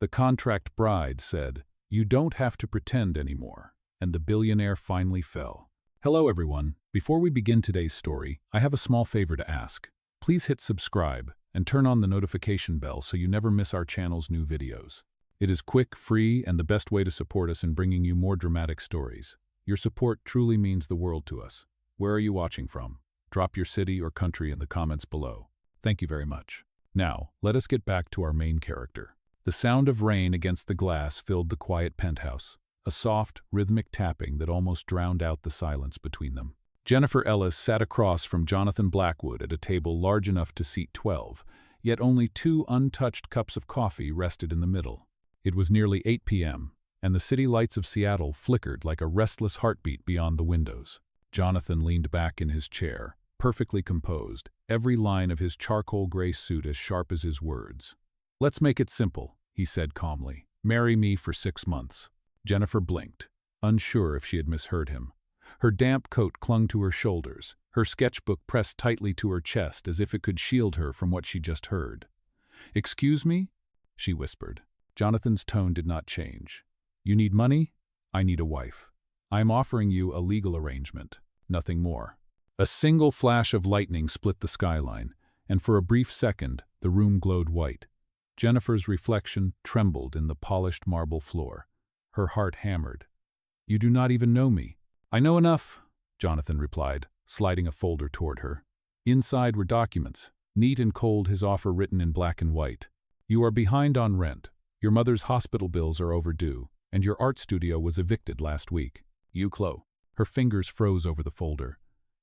The contract bride said, "You don't have to pretend anymore," and the billionaire finally fell. Hello everyone. Before we begin today's story, I have a small favor to ask. Please hit subscribe and turn on the notification bell so you never miss our channel's new videos. It is quick, free, and the best way to support us in bringing you more dramatic stories. Your support truly means the world to us. Where are you watching from? Drop your city or country in the comments below. Thank you very much. Now, let us get back to our main character. The sound of rain against the glass filled the quiet penthouse, a soft, rhythmic tapping that almost drowned out the silence between them. Jennifer Ellis sat across from Jonathan Blackwood at a table large enough to seat 12, yet only 2 untouched cups of coffee rested in the middle. It was nearly 8 p.m., and the city lights of Seattle flickered like a restless heartbeat beyond the windows. Jonathan leaned back in his chair, perfectly composed, every line of his charcoal gray suit as sharp as his words. "Let's make it simple," he said calmly. "Marry me for 6 months." Jennifer blinked, unsure if she had misheard him. Her damp coat clung to her shoulders, her sketchbook pressed tightly to her chest as if it could shield her from what she just heard. "Excuse me?" she whispered. Jonathan's tone did not change. "You need money? I need a wife. I am offering you a legal arrangement, nothing more." A single flash of lightning split the skyline, and for a brief second, the room glowed white. Jennifer's reflection trembled in the polished marble floor. Her heart hammered. "You do not even know me." "I know enough," Jonathan replied, sliding a folder toward her. Inside were documents, neat and cold, his offer written in black and white. "You are behind on rent. Your mother's hospital bills are overdue, and your art studio was evicted last week. You clo." Her fingers froze over the folder.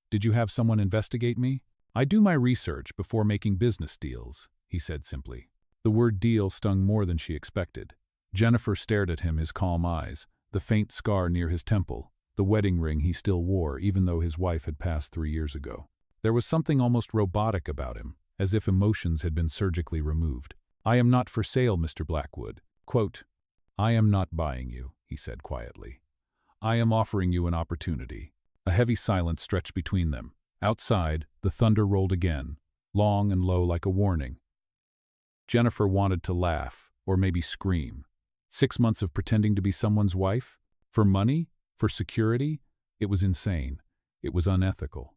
"Did you have someone investigate me?" "I do my research before making business deals," he said simply. The word deal stung more than she expected. Jennifer stared at him, his calm eyes, the faint scar near his temple, the wedding ring he still wore even though his wife had passed 3 years ago. There was something almost robotic about him, as if emotions had been surgically removed. "I am not for sale, Mr. Blackwood." Quote, "I am not buying you," he said quietly. "I am offering you an opportunity." A heavy silence stretched between them. Outside, the thunder rolled again, long and low like a warning. Jennifer wanted to laugh, or maybe scream. 6 months of pretending to be someone's wife? For money? For security? It was insane. It was unethical.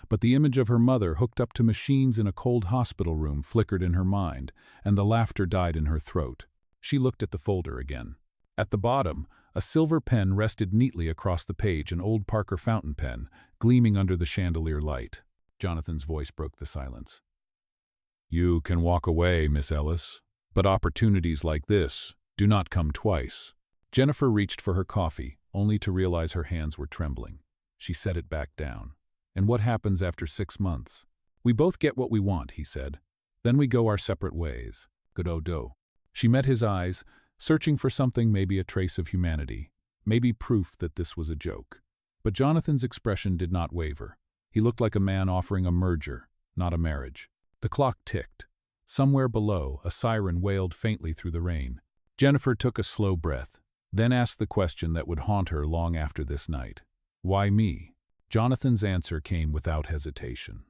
But the image of her mother hooked up to machines in a cold hospital room flickered in her mind, and the laughter died in her throat. She looked at the folder again. At the bottom, a silver pen rested neatly across the page, an old Parker fountain pen, gleaming under the chandelier light. Jonathan's voice broke the silence. "You can walk away, Miss Ellis, but opportunities like this do not come twice." Jennifer reached for her coffee, only to realize her hands were trembling. She set it back down. "And what happens after 6 months?" "We both get what we want," he said. "Then we go our separate ways." Good-o-do. She met his eyes, searching for something, maybe a trace of humanity, maybe proof that this was a joke. But Jonathan's expression did not waver. He looked like a man offering a merger, not a marriage. The clock ticked. Somewhere below, a siren wailed faintly through the rain. Jennifer took a slow breath, then asked the question that would haunt her long after this night. "Why me?" Jonathan's answer came without hesitation.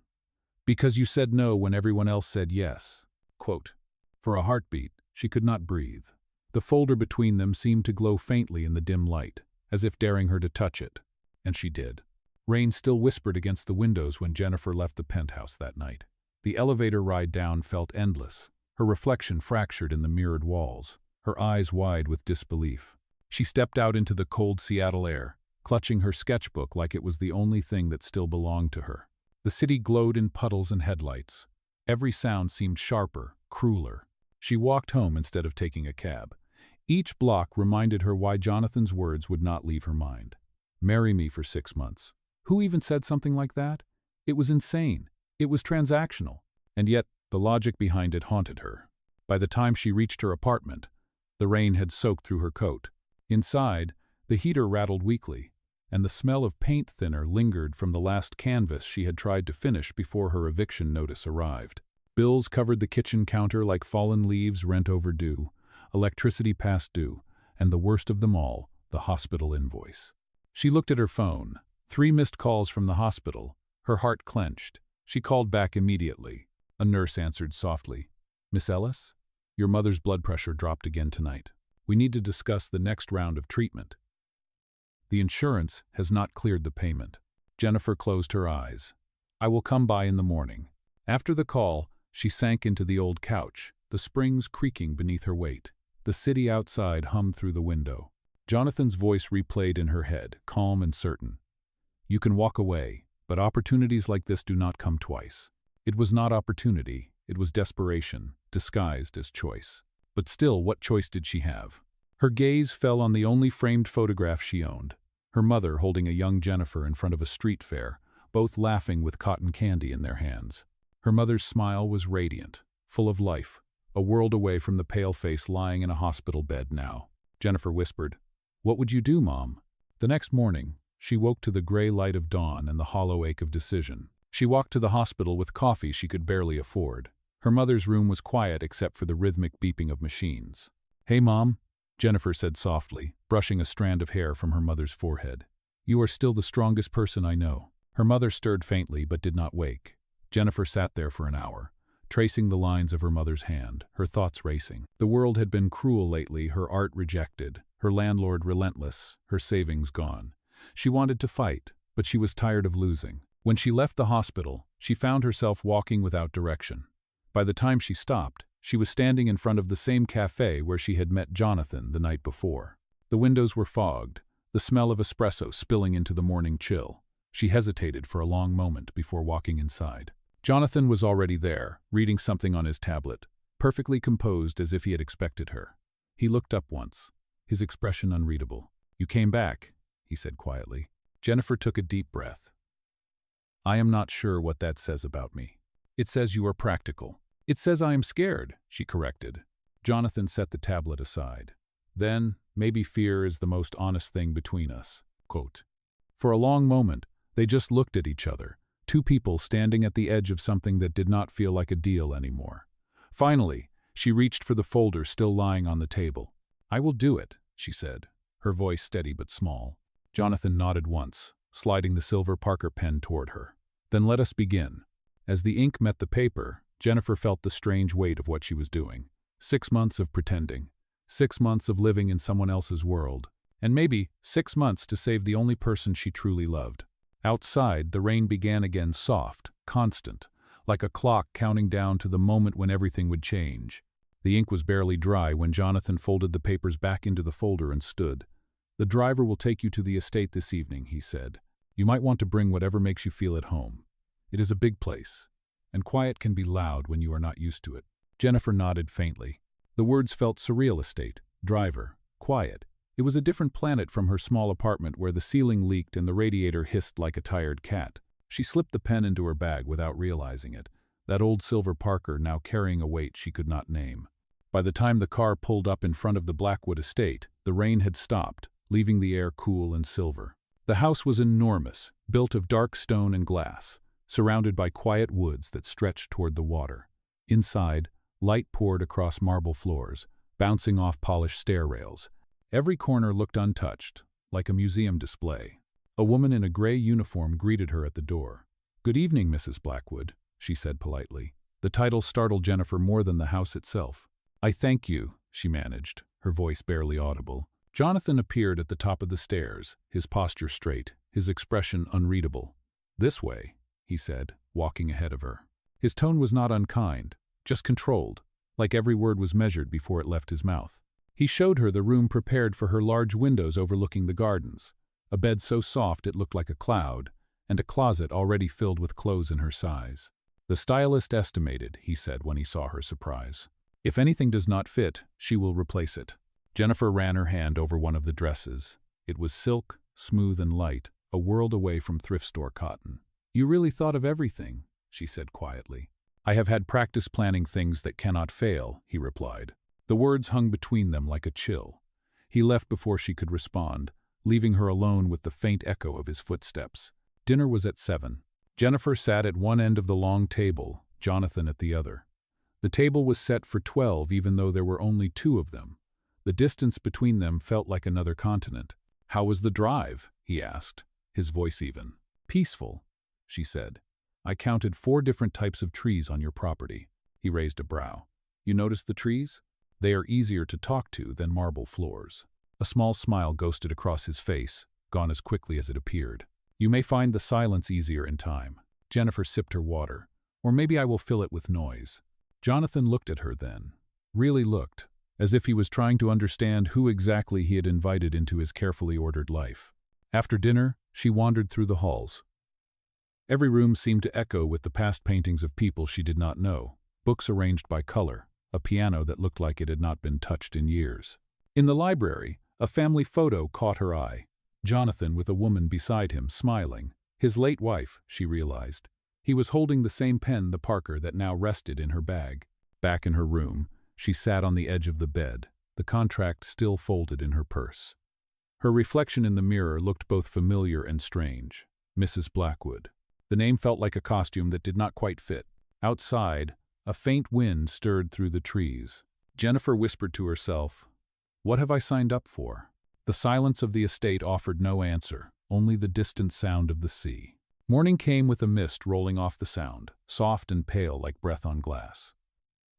"Because you said no when everyone else said yes." Quote, for a heartbeat, she could not breathe. The folder between them seemed to glow faintly in the dim light, as if daring her to touch it. And she did. Rain still whispered against the windows when Jennifer left the penthouse that night. The elevator ride down felt endless, her reflection fractured in the mirrored walls, her eyes wide with disbelief. She stepped out into the cold Seattle air, clutching her sketchbook like it was the only thing that still belonged to her. The city glowed in puddles and headlights. Every sound seemed sharper, crueler. She walked home instead of taking a cab. Each block reminded her why Jonathan's words would not leave her mind. "Marry me for 6 months." Who even said something like that? It was insane. It was transactional. And yet, the logic behind it haunted her. By the time she reached her apartment, the rain had soaked through her coat. Inside, the heater rattled weakly, and the smell of paint thinner lingered from the last canvas she had tried to finish before her eviction notice arrived. Bills covered the kitchen counter like fallen leaves, rent overdue, electricity past due, and the worst of them all, the hospital invoice. She looked at her phone. 3 missed calls from the hospital. Her heart clenched. She called back immediately. A nurse answered softly. "Miss Ellis? Your mother's blood pressure dropped again tonight. We need to discuss the next round of treatment. The insurance has not cleared the payment. Jennifer closed her eyes. I will come by in the morning. After the call, she sank into the old couch, the springs creaking beneath her weight. The city outside hummed through the window. Jonathan's voice replayed in her head, calm and certain. You can walk away, but opportunities like this do not come twice. It was not opportunity, it was desperation, disguised as choice. But still, what choice did she have? Her gaze fell on the only framed photograph she owned. Her mother holding a young Jennifer in front of a street fair, both laughing with cotton candy in their hands. Her mother's smile was radiant, full of life, a world away from the pale face lying in a hospital bed now. Jennifer whispered, "What would you do, Mom?" The next morning, she woke to the gray light of dawn and the hollow ache of decision. She walked to the hospital with coffee she could barely afford. Her mother's room was quiet except for the rhythmic beeping of machines. "Hey, Mom," Jennifer said softly, brushing a strand of hair from her mother's forehead. "You are still the strongest person I know." Her mother stirred faintly but did not wake. Jennifer sat there for an hour, tracing the lines of her mother's hand, her thoughts racing. The world had been cruel lately, her art rejected, her landlord relentless, her savings gone. She wanted to fight, but she was tired of losing. When she left the hospital, she found herself walking without direction. By the time she stopped, she was standing in front of the same cafe where she had met Jonathan the night before. The windows were fogged, the smell of espresso spilling into the morning chill. She hesitated for a long moment before walking inside. Jonathan was already there, reading something on his tablet, perfectly composed as if he had expected her. He looked up once, his expression unreadable. "You came back," he said quietly. Jennifer took a deep breath. "I am not sure what that says about me. It says you are practical." "It says I am scared," she corrected. Jonathan set the tablet aside. "Then, maybe fear is the most honest thing between us." Quote. For a long moment, they just looked at each other, two people standing at the edge of something that did not feel like a deal anymore. Finally, she reached for the folder still lying on the table. "I will do it," she said, her voice steady but small. Jonathan nodded once, sliding the silver Parker pen toward her. "Then let us begin." As the ink met the paper, Jennifer felt the strange weight of what she was doing. 6 months of pretending, 6 months of living in someone else's world, and maybe 6 months to save the only person she truly loved. Outside, the rain began again, soft, constant, like a clock counting down to the moment when everything would change. The ink was barely dry when Jonathan folded the papers back into the folder and stood. "The driver will take you to the estate this evening," he said. "You might want to bring whatever makes you feel at home. It is a big place, and quiet can be loud when you are not used to it." Jennifer nodded faintly. The words felt surreal. Estate, driver, quiet. It was a different planet from her small apartment where the ceiling leaked and the radiator hissed like a tired cat. She slipped the pen into her bag without realizing it, that old silver Parker now carrying a weight she could not name. By the time the car pulled up in front of the Blackwood estate, the rain had stopped, leaving the air cool and silver. The house was enormous, built of dark stone and glass, surrounded by quiet woods that stretched toward the water. Inside, light poured across marble floors, bouncing off polished stair rails. Every corner looked untouched, like a museum display. A woman in a gray uniform greeted her at the door. "Good evening, Mrs. Blackwood," she said politely. The title startled Jennifer more than the house itself. "I thank you," she managed, her voice barely audible. Jonathan appeared at the top of the stairs, his posture straight, his expression unreadable. "This way," he said, walking ahead of her. His tone was not unkind, just controlled, like every word was measured before it left his mouth. He showed her the room prepared for her, large windows overlooking the gardens, a bed so soft it looked like a cloud, and a closet already filled with clothes in her size. "The stylist estimated," he said when he saw her surprise. "If anything does not fit, she will replace it." Jennifer ran her hand over one of the dresses. It was silk, smooth and light, a world away from thrift store cotton. "You really thought of everything," she said quietly. "I have had practice planning things that cannot fail," he replied. The words hung between them like a chill. He left before she could respond, leaving her alone with the faint echo of his footsteps. Dinner was at 7. Jennifer sat at one end of the long table, Jonathan at the other. The table was set for 12 even though there were only 2 of them. The distance between them felt like another continent. "How was the drive?" he asked, his voice even. "Peaceful," she said. "I counted 4 different types of trees on your property." He raised a brow. "You noticed the trees?" They are easier to talk to than marble floors. A small smile ghosted across his face, gone as quickly as it appeared. You may find the silence easier in time. Jennifer sipped her water. Or maybe I will fill it with noise. Jonathan looked at her then. Really looked, as if he was trying to understand who exactly he had invited into his carefully ordered life. After dinner, she wandered through the halls. Every room seemed to echo with the past paintings of people she did not know, books arranged by color, a piano that looked like it had not been touched in years. In the library, a family photo caught her eye. Jonathan with a woman beside him, smiling. His late wife, she realized. He was holding the same pen, the Parker, that now rested in her bag. Back in her room, she sat on the edge of the bed, the contract still folded in her purse. Her reflection in the mirror looked both familiar and strange. Mrs. Blackwood. The name felt like a costume that did not quite fit. Outside, a faint wind stirred through the trees. Jennifer whispered to herself, "What have I signed up for?" The silence of the estate offered no answer, only the distant sound of the sea. Morning came with a mist rolling off the sound, soft and pale like breath on glass.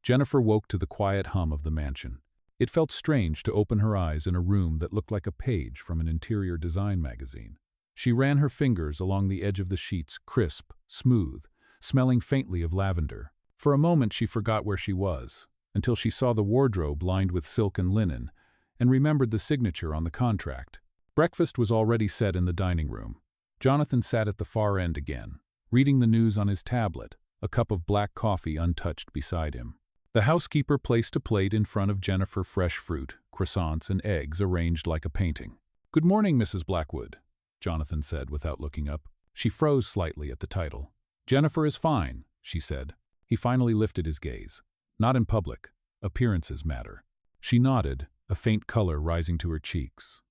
Jennifer woke to the quiet hum of the mansion. It felt strange to open her eyes in a room that looked like a page from an interior design magazine. She ran her fingers along the edge of the sheets, crisp, smooth, smelling faintly of lavender. For a moment she forgot where she was, until she saw the wardrobe lined with silk and linen, and remembered the signature on the contract. Breakfast was already set in the dining room. Jonathan sat at the far end again, reading the news on his tablet, a cup of black coffee untouched beside him. The housekeeper placed a plate in front of Jennifer, fresh fruit, croissants, and eggs arranged like a painting. "Good morning, Mrs. Blackwood," Jonathan said without looking up. She froze slightly at the title. "Jennifer is fine," she said. He finally lifted his gaze. "Not in public. Appearances matter." She nodded, a faint color rising to her cheeks.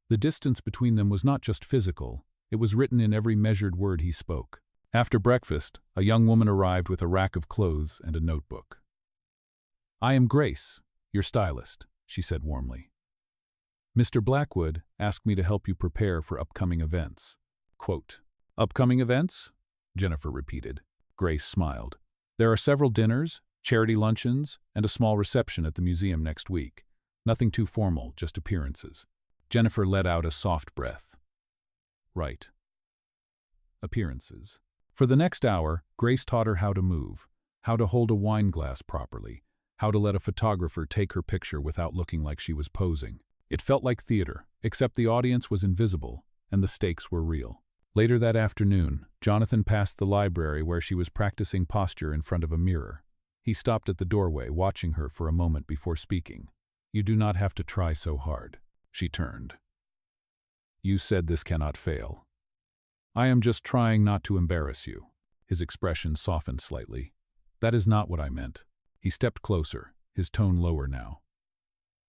The distance between them was not just physical, it was written in every measured word he spoke. After breakfast, a young woman arrived with a rack of clothes and a notebook. "I am Grace, your stylist," she said warmly. "Mr. Blackwood asked me to help you prepare for upcoming events." Quote, "Upcoming events?" Jennifer repeated. Grace smiled. "There are several dinners, charity luncheons, and a small reception at the museum next week. Nothing too formal, just appearances." Jennifer let out a soft breath. "Right. Appearances." For the next hour, Grace taught her how to move, how to hold a wine glass properly, how to let a photographer take her picture without looking like she was posing. It felt like theater, except the audience was invisible, and the stakes were real. Later that afternoon, Jonathan passed the library where she was practicing posture in front of a mirror. He stopped at the doorway, watching her for a moment before speaking. "You do not have to try so hard." She turned. "You said this cannot fail." "I am just trying not to embarrass you." His expression softened slightly. "That is not what I meant." He stepped closer, his tone lower now.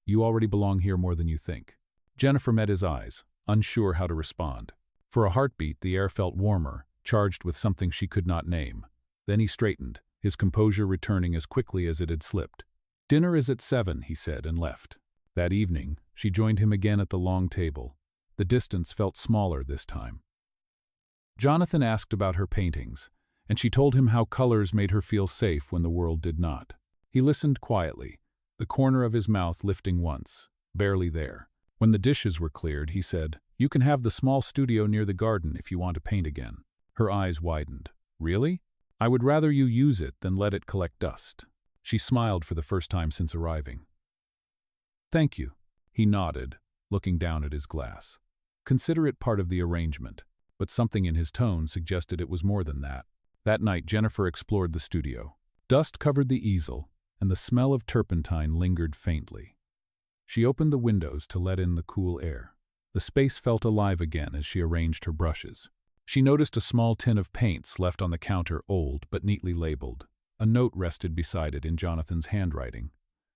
"You already belong here more than you think." Jennifer met his eyes, unsure how to respond. For a heartbeat, the air felt warmer, charged with something she could not name. Then he straightened, his composure returning as quickly as it had slipped. "Dinner is at 7, he said, and left. That evening, she joined him again at the long table. The distance felt smaller this time. Jonathan asked about her paintings, and she told him how colors made her feel safe when the world did not. He listened quietly, the corner of his mouth lifting once, barely there. When the dishes were cleared, he said, "You can have the small studio near the garden if you want to paint again." Her eyes widened. "Really? I would rather you use it than let it collect dust." She smiled for the first time since arriving. "Thank you." He nodded, looking down at his glass. "Consider it part of the arrangement." But something in his tone suggested it was more than that. That night, Jennifer explored the studio. Dust covered the easel, and the smell of turpentine lingered faintly. She opened the windows to let in the cool air. The space felt alive again as she arranged her brushes. She noticed a small tin of paints left on the counter, old but neatly labeled. A note rested beside it in Jonathan's handwriting.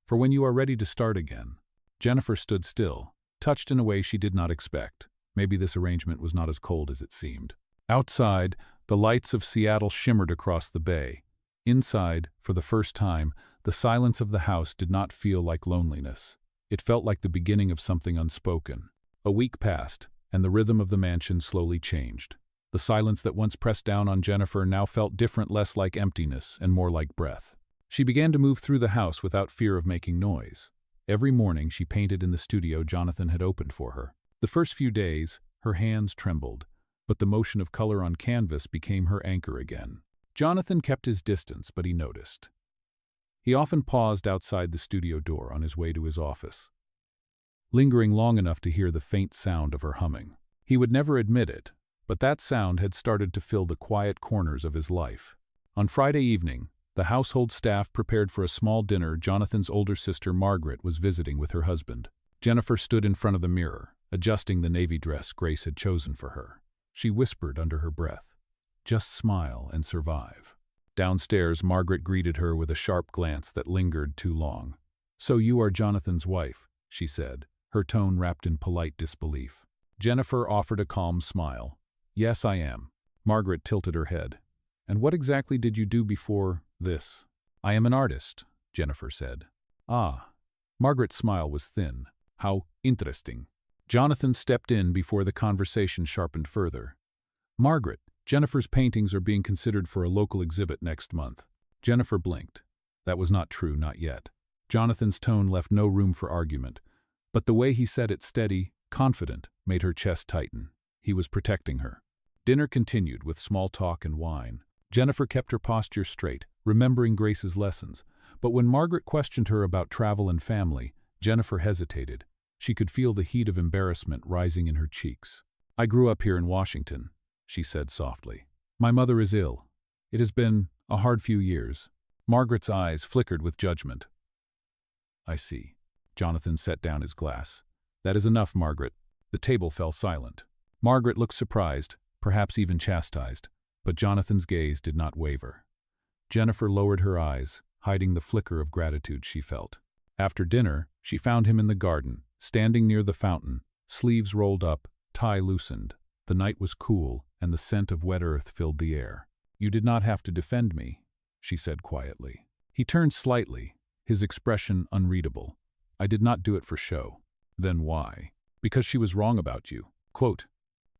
"For when you are ready to start again." Jennifer stood still, touched in a way she did not expect. Maybe this arrangement was not as cold as it seemed. Outside, the lights of Seattle shimmered across the bay. Inside, for the first time, the silence of the house did not feel like loneliness. It felt like the beginning of something unspoken. A week passed, and the rhythm of the mansion slowly changed. The silence that once pressed down on Jennifer now felt different, less like emptiness and more like breath. She began to move through the house without fear of making noise. Every morning she painted in the studio Jonathan had opened for her. The first few days, her hands trembled, but the motion of color on canvas became her anchor again. Jonathan kept his distance, but he noticed. He often paused outside the studio door on his way to his office, lingering long enough to hear the faint sound of her humming. He would never admit it, but that sound had started to fill the quiet corners of his life. On Friday evening, the household staff prepared for a small dinner. Jonathan's older sister Margaret was visiting with her husband. Jennifer stood in front of the mirror, adjusting the navy dress Grace had chosen for her. She whispered under her breath, "Just smile and survive." Downstairs, Margaret greeted her with a sharp glance that lingered too long. "So you are Jonathan's wife," she said, her tone wrapped in polite disbelief. Jennifer offered a calm smile. "Yes, I am." Margaret tilted her head. "And what exactly did you do before this?" "I am an artist," Jennifer said. "Ah." Margaret's smile was thin. "How interesting." Jonathan stepped in before the conversation sharpened further. "Margaret, Jennifer's paintings are being considered for a local exhibit next month." Jennifer blinked. That was not true, not yet. Jonathan's tone left no room for argument, but the way he said it, steady, confident, made her chest tighten. He was protecting her. Dinner continued with small talk and wine. Jennifer kept her posture straight, remembering Grace's lessons, but when Margaret questioned her about travel and family, Jennifer hesitated. She could feel the heat of embarrassment rising in her cheeks. "I grew up here in Washington," she said softly. "My mother is ill. It has been a hard few years." Margaret's eyes flickered with judgment. "I see." Jonathan set down his glass. "That is enough, Margaret." The table fell silent. Margaret looked surprised, perhaps even chastised, but Jonathan's gaze did not waver. Jennifer lowered her eyes, hiding the flicker of gratitude she felt. After dinner, she found him in the garden, standing near the fountain, sleeves rolled up, tie loosened. The night was cool, and the scent of wet earth filled the air. "You did not have to defend me," she said quietly. He turned slightly, his expression unreadable. "I did not do it for show." "Then why?" "Because she was wrong about you." Quote.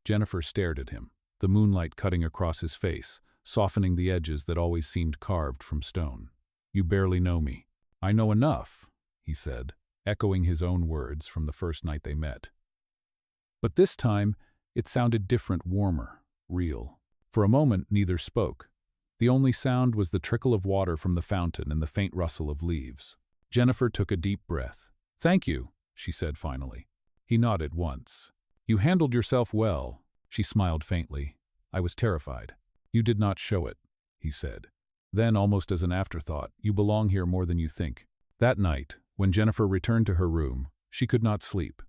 Jennifer stared at him, the moonlight cutting across his face, softening the edges that always seemed carved from stone. "You barely know me." "I know enough," he said, echoing his own words from the first night they met. But this time, it sounded different, warmer, real. For a moment, neither spoke. The only sound was the trickle of water from the fountain and the faint rustle of leaves. Jennifer took a deep breath. "Thank you," she said finally. He nodded once. "You handled yourself well," she smiled faintly. "I was terrified." "You did not show it," he said. Then, almost as an afterthought, "You belong here more than you think." That night, when Jennifer returned to her room, she could not sleep.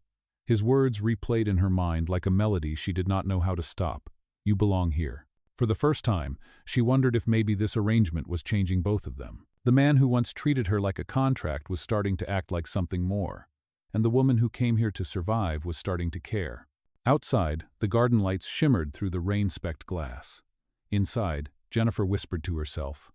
His words replayed in her mind like a melody she did not know how to stop. "You belong here." For the first time, she wondered if maybe this arrangement was changing both of them. The man who once treated her like a contract was starting to act like something more, and the woman who came here to survive was starting to care. Outside, the garden lights shimmered through the rain-specked glass. Inside, Jennifer whispered to herself,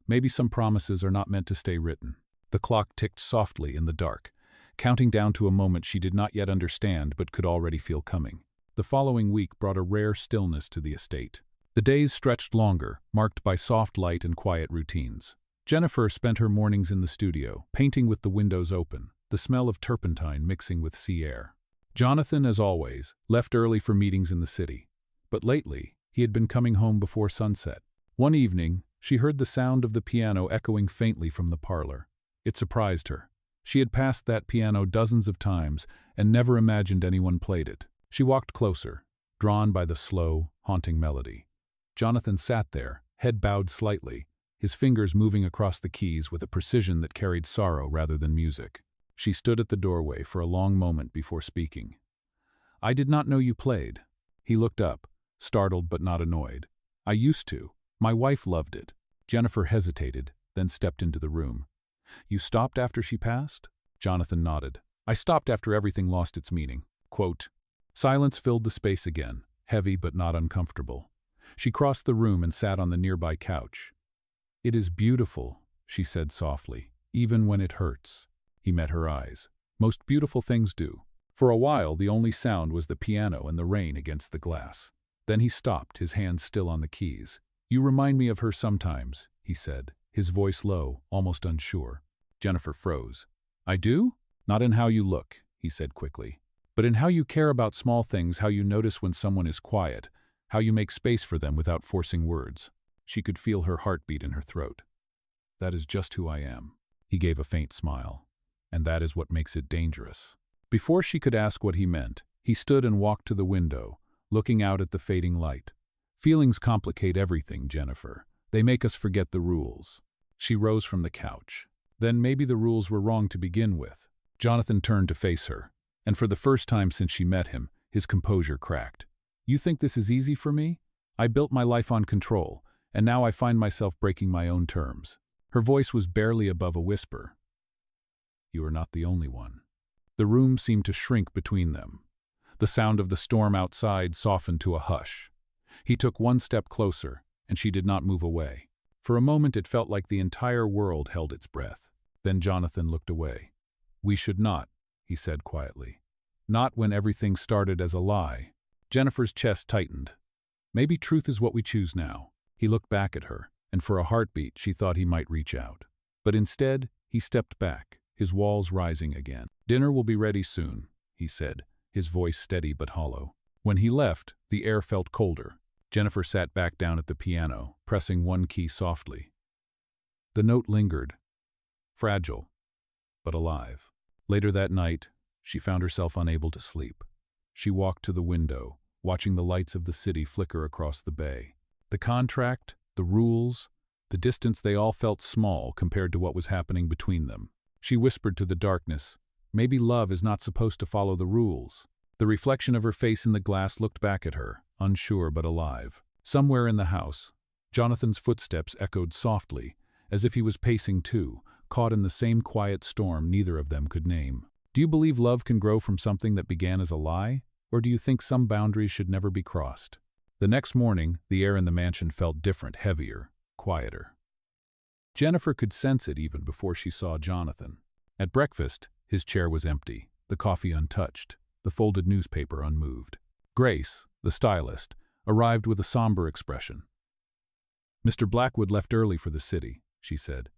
"Maybe some promises are not meant to stay written." The clock ticked softly in the dark, counting down to a moment she did not yet understand but could already feel coming. The following week brought a rare stillness to the estate. The days stretched longer, marked by soft light and quiet routines. Jennifer spent her mornings in the studio, painting with the windows open, the smell of turpentine mixing with sea air. Jonathan, as always, left early for meetings in the city, but lately he had been coming home before sunset. One evening, she heard the sound of the piano echoing faintly from the parlor. It surprised her. She had passed that piano dozens of times and never imagined anyone played it. She walked closer, drawn by the slow, haunting melody. Jonathan sat there, head bowed slightly, his fingers moving across the keys with a precision that carried sorrow rather than music. She stood at the doorway for a long moment before speaking. "I did not know you played." He looked up, startled but not annoyed. "I used to. My wife loved it." Jennifer hesitated, then stepped into the room. "You stopped after she passed?" Jonathan nodded. "I stopped after everything lost its meaning." Quote. Silence filled the space again, heavy but not uncomfortable. She crossed the room and sat on the nearby couch. "It is beautiful," she said softly, "even when it hurts." He met her eyes. "Most beautiful things do." For a while, the only sound was the piano and the rain against the glass. Then he stopped, his hands still on the keys. "You remind me of her sometimes," he said, his voice low, almost unsure. Jennifer froze. I do? Not in how you look, he said quickly, but in how you care about small things, how you notice when someone is quiet, how you make space for them without forcing words. She could feel her heartbeat in her throat. That is just who I am. He gave a faint smile. And that is what makes it dangerous. Before she could ask what he meant, he stood and walked to the window, looking out at the fading light. Feelings complicate everything, Jennifer. They make us forget the rules. She rose from the couch. Then maybe the rules were wrong to begin with. Jonathan turned to face her, and for the first time since she met him, his composure cracked. You think this is easy for me? I built my life on control, and now I find myself breaking my own terms. Her voice was barely above a whisper. You are not the only one. The room seemed to shrink between them. The sound of the storm outside softened to a hush. He took one step closer, and she did not move away. For a moment it felt like the entire world held its breath. Then Jonathan looked away. We should not, he said quietly. Not when everything started as a lie. Jennifer's chest tightened. Maybe truth is what we choose now. He looked back at her, and for a heartbeat she thought he might reach out. But instead, he stepped back, his walls rising again. Dinner will be ready soon, he said, his voice steady but hollow. When he left, the air felt colder. Jennifer sat back down at the piano, pressing one key softly. The note lingered, fragile, but alive. Later that night, she found herself unable to sleep. She walked to the window, watching the lights of the city flicker across the bay. The contract, the rules, the distance, they all felt small compared to what was happening between them. She whispered to the darkness, maybe love is not supposed to follow the rules. The reflection of her face in the glass looked back at her, unsure but alive. Somewhere in the house, Jonathan's footsteps echoed softly, as if he was pacing too, caught in the same quiet storm neither of them could name. Do you believe love can grow from something that began as a lie, or do you think some boundaries should never be crossed? The next morning, the air in the mansion felt different, heavier, quieter. Jennifer could sense it even before she saw Jonathan. At breakfast, his chair was empty, the coffee untouched, the folded newspaper unmoved. Grace, the stylist, arrived with a somber expression. Mr. Blackwood left early for the city, she said.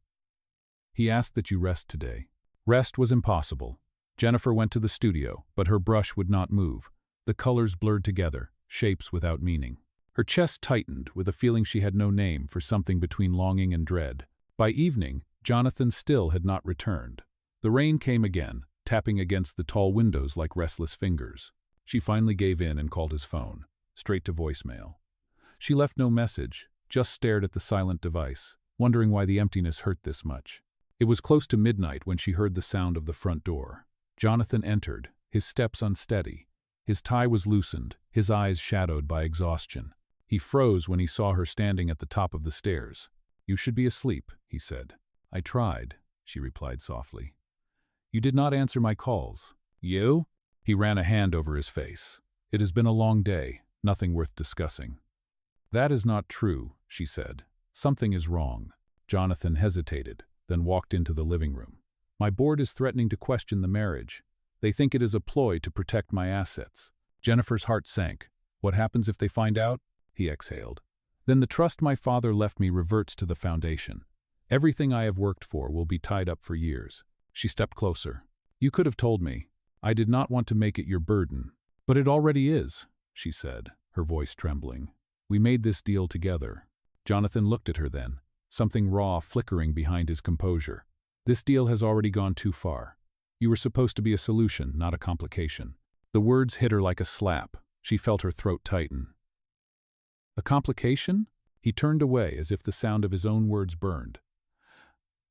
He asked that you rest today. Rest was impossible. Jennifer went to the studio, but her brush would not move. The colors blurred together, shapes without meaning. Her chest tightened with a feeling she had no name for something between longing and dread. By evening, Jonathan still had not returned. The rain came again, tapping against the tall windows like restless fingers. She finally gave in and called his phone, straight to voicemail. She left no message, just stared at the silent device, wondering why the emptiness hurt this much. It was close to midnight when she heard the sound of the front door. Jonathan entered, his steps unsteady. His tie was loosened, his eyes shadowed by exhaustion. He froze when he saw her standing at the top of the stairs. You should be asleep, he said. I tried, she replied softly. You did not answer my calls. You? He ran a hand over his face. It has been a long day, nothing worth discussing. That is not true, she said. Something is wrong. Jonathan hesitated, then walked into the living room. My board is threatening to question the marriage. They think it is a ploy to protect my assets. Jennifer's heart sank. What happens if they find out? He exhaled. Then the trust my father left me reverts to the foundation. Everything I have worked for will be tied up for years. She stepped closer. You could have told me. I did not want to make it your burden. But it already is, she said, her voice trembling. We made this deal together. Jonathan looked at her then, something raw flickering behind his composure. This deal has already gone too far. You were supposed to be a solution, not a complication. The words hit her like a slap. She felt her throat tighten. A complication? He turned away as if the sound of his own words burned.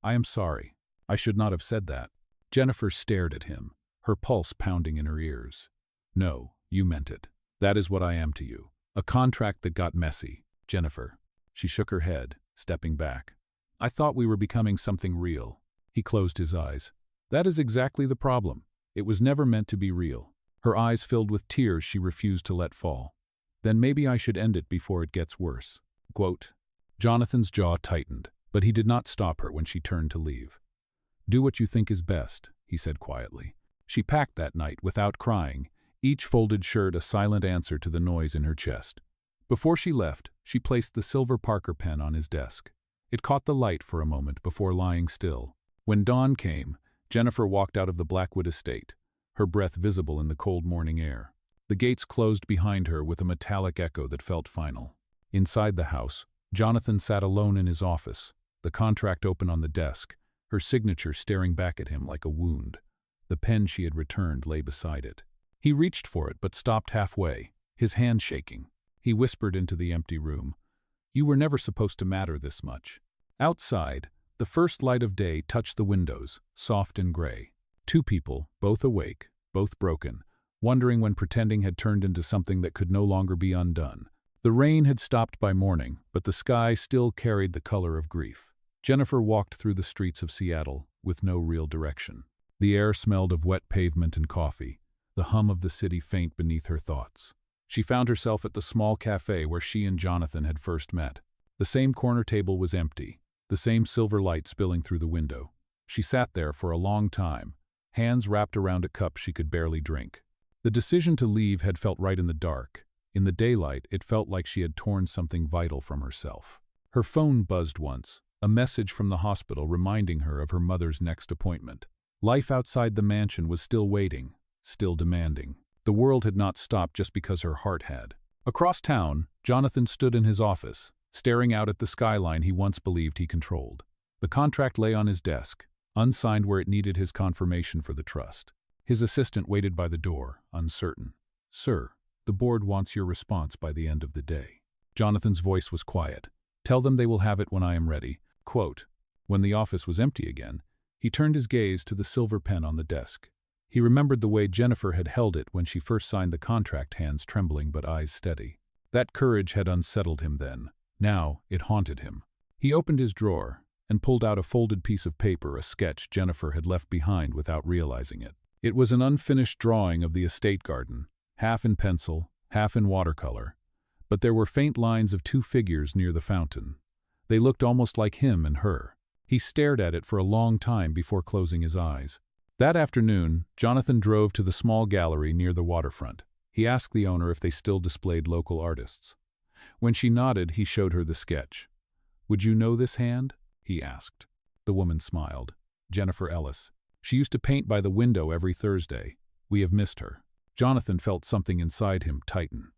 I am sorry. I should not have said that. Jennifer stared at him, her pulse pounding in her ears. No, you meant it. That is what I am to you. A contract that got messy. Jennifer. She shook her head, stepping back. I thought we were becoming something real. He closed his eyes. That is exactly the problem. It was never meant to be real. Her eyes filled with tears she refused to let fall. Then maybe I should end it before it gets worse. Quote. Jonathan's jaw tightened, but he did not stop her when she turned to leave. Do what you think is best, he said quietly. She packed that night without crying, each folded shirt a silent answer to the noise in her chest. Before she left, she placed the silver Parker pen on his desk. It caught the light for a moment before lying still. When dawn came, Jennifer walked out of the Blackwood estate, her breath visible in the cold morning air. The gates closed behind her with a metallic echo that felt final. Inside the house, Jonathan sat alone in his office, the contract open on the desk, her signature staring back at him like a wound. The pen she had returned lay beside it. He reached for it but stopped halfway, his hand shaking. He whispered into the empty room, "You were never supposed to matter this much." Outside, the first light of day touched the windows, soft and gray. Two people, both awake, both broken, wondering when pretending had turned into something that could no longer be undone. The rain had stopped by morning, but the sky still carried the color of grief. Jennifer walked through the streets of Seattle with no real direction. The air smelled of wet pavement and coffee, the hum of the city faint beneath her thoughts. She found herself at the small cafe where she and Jonathan had first met. The same corner table was empty, the same silver light spilling through the window. She sat there for a long time, hands wrapped around a cup she could barely drink. The decision to leave had felt right in the dark. In the daylight, it felt like she had torn something vital from herself. Her phone buzzed once, a message from the hospital reminding her of her mother's next appointment. Life outside the mansion was still waiting, still demanding. The world had not stopped just because her heart had. Across town, Jonathan stood in his office, staring out at the skyline he once believed he controlled. The contract lay on his desk, unsigned where it needed his confirmation for the trust. His assistant waited by the door, uncertain. "Sir, the board wants your response by the end of the day." Jonathan's voice was quiet. "Tell them they will have it when I am ready." Quote. When the office was empty again, he turned his gaze to the silver pen on the desk. He remembered the way Jennifer had held it when she first signed the contract, hands trembling but eyes steady. That courage had unsettled him then. Now it haunted him. He opened his drawer and pulled out a folded piece of paper, a sketch Jennifer had left behind without realizing it. It was an unfinished drawing of the estate garden, half in pencil, half in watercolor, but there were faint lines of two figures near the fountain. They looked almost like him and her. He stared at it for a long time before closing his eyes. That afternoon, Jonathan drove to the small gallery near the waterfront. He asked the owner if they still displayed local artists. When she nodded, he showed her the sketch. "Would you know this hand?" he asked. The woman smiled. "Jennifer Ellis. She used to paint by the window every Thursday. We have missed her." Jonathan felt something inside him tighten.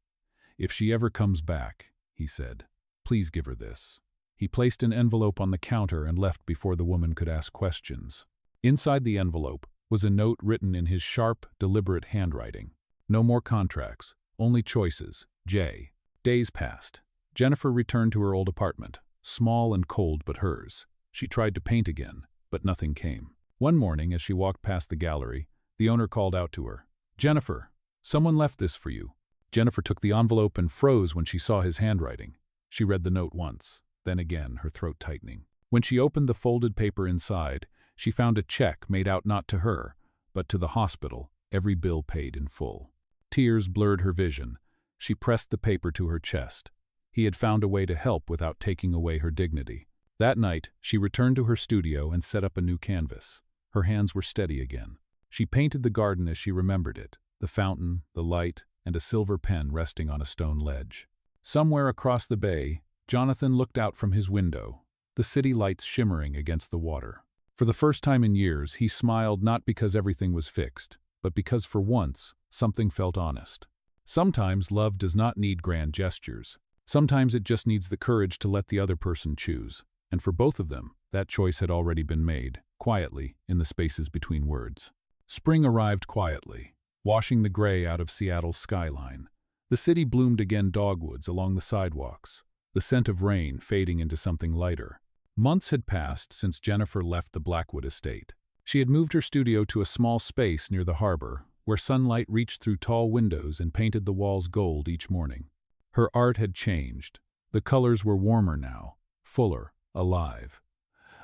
"If she ever comes back," he said, "please give her this." He placed an envelope on the counter and left before the woman could ask questions. Inside the envelope was a note written in his sharp, deliberate handwriting. "No more contracts, only choices, J." Days passed. Jennifer returned to her old apartment, small and cold but hers. She tried to paint again, but nothing came. One morning, as she walked past the gallery, the owner called out to her, "Jennifer, someone left this for you." Jennifer took the envelope and froze when she saw his handwriting. She read the note once, then again, her throat tightening. When she opened the folded paper inside, she found a check made out not to her, but to the hospital, every bill paid in full. Tears blurred her vision. She pressed the paper to her chest. He had found a way to help without taking away her dignity. That night, she returned to her studio and set up a new canvas. Her hands were steady again. She painted the garden as she remembered it, the fountain, the light, and a silver pen resting on a stone ledge. Somewhere across the bay, Jonathan looked out from his window, the city lights shimmering against the water. For the first time in years, he smiled not because everything was fixed, but because for once, something felt honest. Sometimes love does not need grand gestures. Sometimes it just needs the courage to let the other person choose. And for both of them, that choice had already been made, quietly, in the spaces between words. Spring arrived quietly, washing the gray out of Seattle's skyline. The city bloomed again, dogwoods along the sidewalks, the scent of rain fading into something lighter. Months had passed since Jennifer left the Blackwood estate. She had moved her studio to a small space near the harbor, where sunlight reached through tall windows and painted the walls gold each morning. Her art had changed. The colors were warmer now, fuller, alive.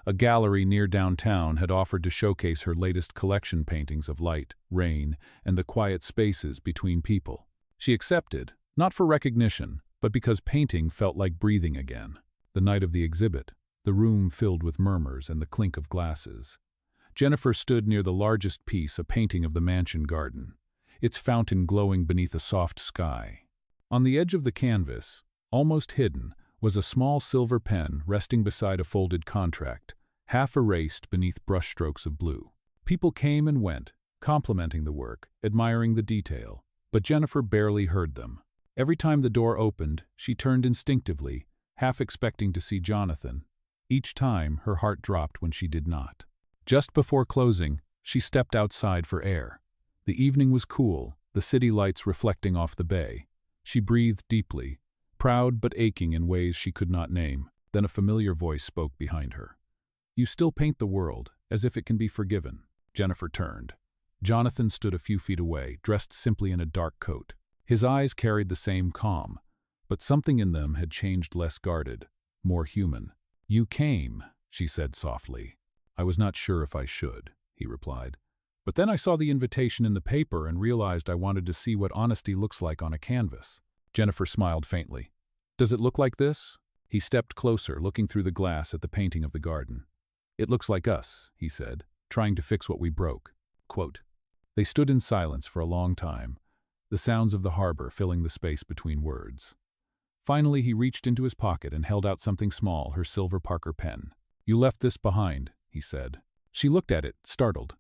A gallery near downtown had offered to showcase her latest collection paintings of light, rain, and the quiet spaces between people. She accepted, not for recognition, but because painting felt like breathing again. The night of the exhibit, the room filled with murmurs and the clink of glasses. Jennifer stood near the largest piece, a painting of the mansion garden, its fountain glowing beneath a soft sky. On the edge of the canvas, almost hidden, was a small silver pen resting beside a folded contract, half erased beneath brushstrokes of blue. People came and went, complimenting the work, admiring the detail, but Jennifer barely heard them. Every time the door opened, she turned instinctively, half expecting to see Jonathan. Each time, her heart dropped when she did not. Just before closing, she stepped outside for air. The evening was cool, the city lights reflecting off the bay. She breathed deeply, proud but aching in ways she could not name. Then a familiar voice spoke behind her. "You still paint the world, as if it can be forgiven." Jennifer turned. Jonathan stood a few feet away, dressed simply in a dark coat. His eyes carried the same calm, but something in them had changed, less guarded, more human. "You came," she said softly. "I was not sure if I should," he replied. "But then I saw the invitation in the paper and realized I wanted to see what honesty looks like on a canvas." Jennifer smiled faintly. "Does it look like this?" He stepped closer, looking through the glass at the painting of the garden. "It looks like us," he said, "trying to fix what we broke." Quote. They stood in silence for a long time, the sounds of the harbor filling the space between words. Finally, he reached into his pocket and held out something small, her silver Parker pen. "You left this behind," he said. She looked at it, startled.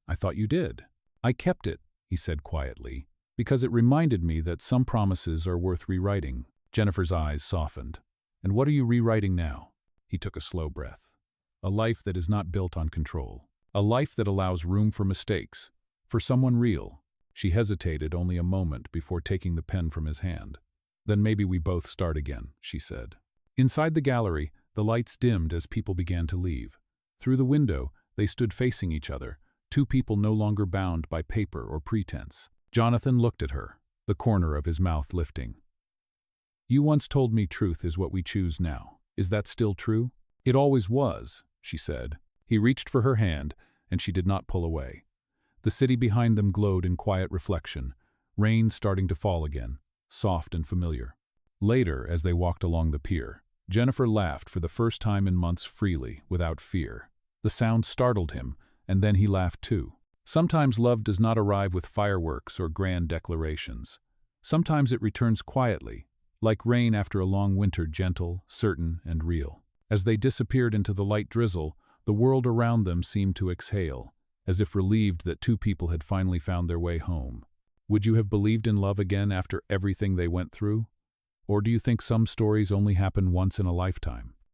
"I thought you did." "I kept it," he said quietly, "because it reminded me that some promises are worth rewriting." Jennifer's eyes softened. "And what are you rewriting now?" He took a slow breath. "A life that is not built on control. A life that allows room for mistakes. For someone real." She hesitated only a moment before taking the pen from his hand. "Then maybe we both start again," she said. Inside the gallery, the lights dimmed as people began to leave. Through the window, they stood facing each other, two people no longer bound by paper or pretense. Jonathan looked at her, the corner of his mouth lifting. "You once told me truth is what we choose now. Is that still true?" "It always was," she said. He reached for her hand, and she did not pull away. The city behind them glowed in quiet reflection, rain starting to fall again, soft and familiar. Later, as they walked along the pier, Jennifer laughed for the first time in months freely, without fear. The sound startled him, and then he laughed too. Sometimes love does not arrive with fireworks or grand declarations. Sometimes it returns quietly, like rain after a long winter, gentle, certain, and real. As they disappeared into the light drizzle, the world around them seemed to exhale, as if relieved that two people had finally found their way home. Would you have believed in love again after everything they went through? Or do you think some stories only happen once in a lifetime?